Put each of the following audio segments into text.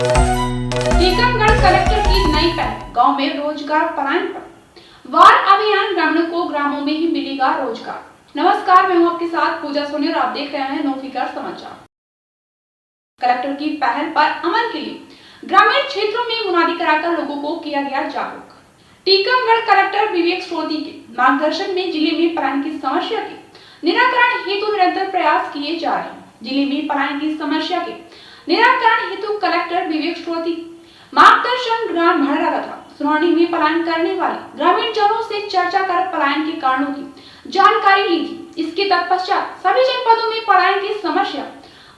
Tikamgarh collector की नई पहल, गांव में रोजगार पलायन पर वार अभियान, ग्रामीणों को ग्रामों में ही मिलेगा रोजगार। नमस्कार, मैं हूं आपके साथ पूजा सोनी और आप देख रहे हैं नोफिकर समाचार। कलेक्टर की पहल पर अमल के लिए ग्रामीण क्षेत्रों में मुनादी कराकर लोगों को किया गया जागरूक। टीकमगढ़ कलेक्टर विवेक सोनी के मार्गदर्शन में जिले में पलायन की समस्या के निराकरण हेतु निरंतर प्रयास किए जा रहे हैं। जिले में पलायन की समस्या के निराकरण हेतु कलेक्टर विवेक सोनी मार्गदर्शन ग्राम भड़रा तथा सुनावनी में पलायन करने वाले ग्रामीण जनों से चर्चा कर पलायन के कारणों की जानकारी ली थी। इसके तत्पश्चात सभी जनपदों में पलायन की समस्या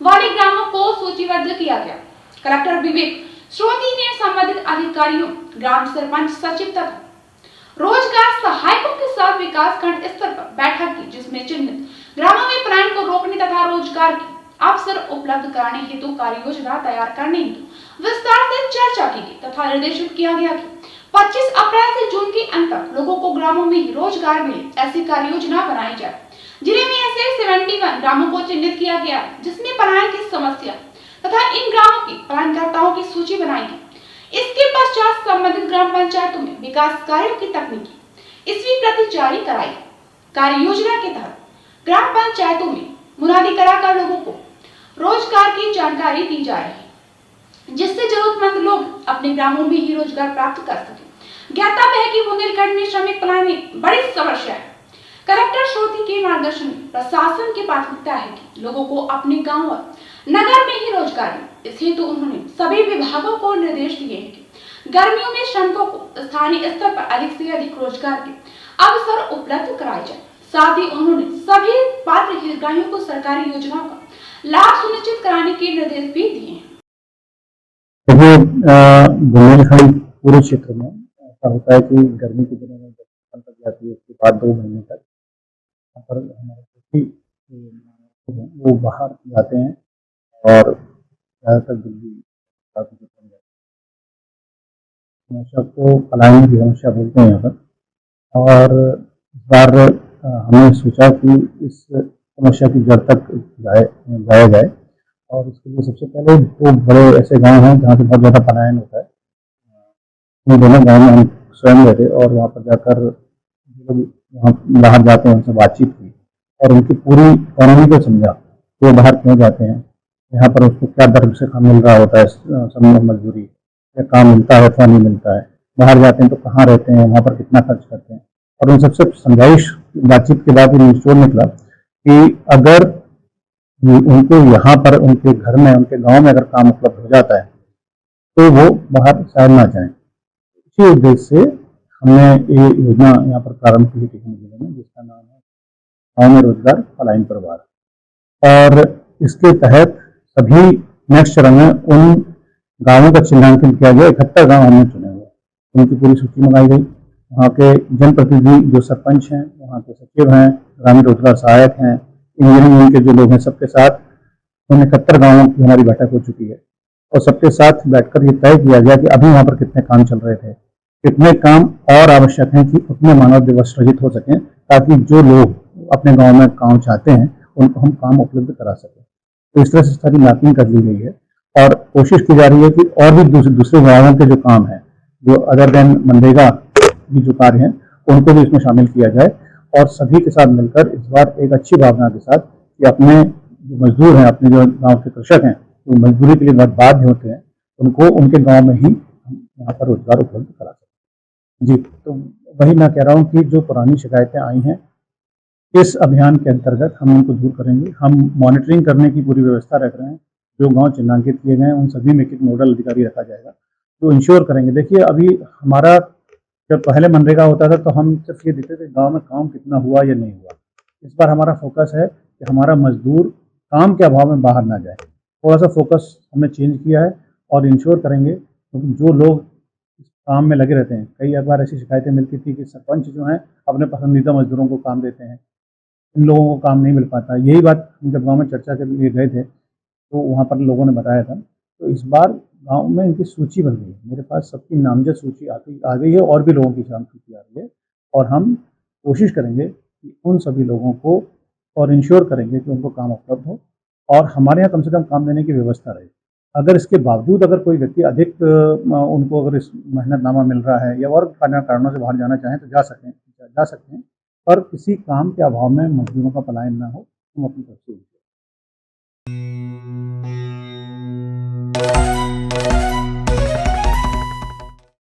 वाले ग्रामों को सूचीबद्ध किया गया। कलेक्टर विवेक सोनी ने संबंधित अधिकारियों, ग्राम सरपंच, सचिव तथा रोजगार सहायकों के साथ विकास खंड स्तर पर बैठक की, जिसमें चिन्हित ग्रामों में पलायन को रोकने तथा रोजगार के अवसर उपलब्ध कराने हेतु कार्य योजना तैयार करने हेतु विस्तार से चर्चा की गई तथा निर्देशित किया गया कि 25 अप्रैल से जून के अंत तक लोगों को ग्रामों में ही रोजगार मिले, ऐसी कार्य योजना बनाई जाए। जिले में ऐसे 71 ग्रामों को चिन्हित किया गया, जिसमें पलायन की समस्या तथा इन ग्रामों के पलायनकर्ताओं की सूची बनाई गई। इसके पश्चात संबंधित ग्राम पंचायतों में विकास कार्यों की तकनीकी इसवी प्रति जारी कराई। कार्य योजना के तहत ग्राम पंचायतों में मुनादी कराकर लोगों को रोजगार की जानकारी दी जा रही है, जिससे जरूरतमंद लोग अपने ग्रामों में ही रोजगार प्राप्त कर सके। ज्ञातव्य है कि बुंदेलखंड में श्रमिक पलायन एक बड़ी समस्या है। कलेक्टर सोनी के मार्गदर्शन में प्रशासन की प्राथमिकता है कि लोगों को अपने गांव और नगर में ही रोजगार मिले। इस हेतु उन्होंने सभी विभागों को निर्देश दिए हैं कि गर्मियों में श्रमिकों को स्थानीय स्तर पर अधिक से अधिक रोजगार के अवसर उपलब्ध कराए जाए। साथ ही उन्होंने सभी पात्र हितग्राहियों को सरकारी योजनाओं का लाभ सुनिश्चित कराने के निर्देश भी दिए हैं। बुंदेलखंड पूरे क्षेत्र में ऐसा होता है कि गर्मी के दिनों में जब फसल पक जाती है उसके बाद 2 महीने तक यहाँ पर हमारे कृषि वो बाहर जाते हैं और ज़्यादातर दिल्ली समस्या को पलायन की समस्या बोलते हैं यहाँ पर। और इस बार हमने सोचा कि इस समस्या की जड़ तक जाया जाए और उसके लिए सबसे पहले 2 बड़े ऐसे गांव हैं जहाँ से बहुत ज़्यादा पलायन होता है। इन दोनों गाँव में हम स्वयं गए थे और वहाँ पर जाकर लोग वहाँ बाहर जाते हैं उनसे बातचीत की और उनकी पूरी इकोनॉमी को समझा कि वो बाहर क्यों जाते हैं, यहाँ पर उसको क्या दर से काम मिल रहा होता है, सब मजदूरी क्या काम मिलता है अथवा नहीं मिलता है, बाहर जाते हैं तो कहाँ रहते हैं, वहाँ पर कितना खर्च करते हैं। और उन सबसे समझाइश बातचीत के बाद ये निचोड़ निकला कि अगर उनको यहाँ पर उनके घर में उनके गांव में अगर काम उपलब्ध हो जाता है तो वो बाहर शायद ना जाएं। इसी उद्देश्य से हमने ये योजना यहाँ पर प्रारंभ की थी जिले में, जिसका नाम है गाँव में रोजगार पलायन पर वार। और इसके तहत सभी नेक्स्ट चरण में उन गाँवों का चिन्हांकन किया गया। 71 गाँव हमने चुने हुए, उनकी पूरी सूची मंगाई गई। वहाँ के जनप्रतिनिधि जो सरपंच हैं, वहाँ के सचिव हैं, ग्रामीण रोजगार सहायक हैं, इंजीनियरिंग के जो लोग हैं, सबके साथ 71 गाँवों की हमारी बैठक हो चुकी है और सबके साथ बैठकर ये तय किया गया कि अभी वहाँ पर कितने काम चल रहे थे, कितने काम और आवश्यक हैं कि उतने मानव दिवस सृजित हो सकें, ताकि जो लोग अपने गाँव में काम चाहते हैं उनको हम काम उपलब्ध करा सकें। तो इस तरह से सारी मैपिंग कर ली गई है और कोशिश की जा रही है कि और भी दूसरे गाँवों के जो काम हैं, जो अदर देन मनरेगा की जो कार्य हैं, उनको भी इसमें शामिल किया जाए और सभी के साथ मिलकर इस बार एक अच्छी भावना के साथ कि अपने जो मजदूर हैं, अपने जो गांव के कृषक हैं, जो मजदूरी के लिए बहुत बाध्य होते हैं, उनको उनके गांव में ही यहाँ पर रोजगार उपलब्ध करा सकें। जी, तो वही मैं कह रहा हूँ कि जो पुरानी शिकायतें आई हैं, इस अभियान के अंतर्गत हम उनको दूर करेंगे। हम मॉनिटरिंग करने की पूरी व्यवस्था रख रहे हैं। जो गाँव चिन्हांकित किए गए हैं उन सभी में एक नोडल अधिकारी रखा जाएगा जो इंश्योर करेंगे। देखिए, अभी हमारा जब पहले मनरेगा होता था तो हम सिर्फ ये देखते थे गांव में काम कितना हुआ या नहीं हुआ। इस बार हमारा फोकस है कि हमारा मजदूर काम के अभाव में बाहर ना जाए। थोड़ा सा फोकस हमने चेंज किया है और इंश्योर करेंगे, क्योंकि जो लोग इस काम में लगे रहते हैं, कई बार ऐसी शिकायतें मिलती थी कि सरपंच जो हैं अपने पसंदीदा मजदूरों को काम देते हैं, इन लोगों को काम नहीं मिल पाता। यही बात हम जब गाँव में चर्चा के लिए गए थे तो वहाँ पर लोगों ने बताया था। तो इस बार गांव में इनकी सूची बन गई है, मेरे पास सबकी नामजद सूची आ गई है और भी लोगों की सूची आ रही है और हम कोशिश करेंगे कि उन सभी लोगों को और इंश्योर करेंगे कि उनको काम उपलब्ध हो और हमारे यहाँ कम से कम काम देने की व्यवस्था रहे। अगर इसके बावजूद अगर कोई व्यक्ति अधिक उनको अगर इस मेहनतनामा मिल रहा है या और कारणों से बाहर जाना चाहें तो जा सकते हैं, पर किसी काम के अभाव में मजदूरों का पलायन ना हो, हम अपनी तरफ से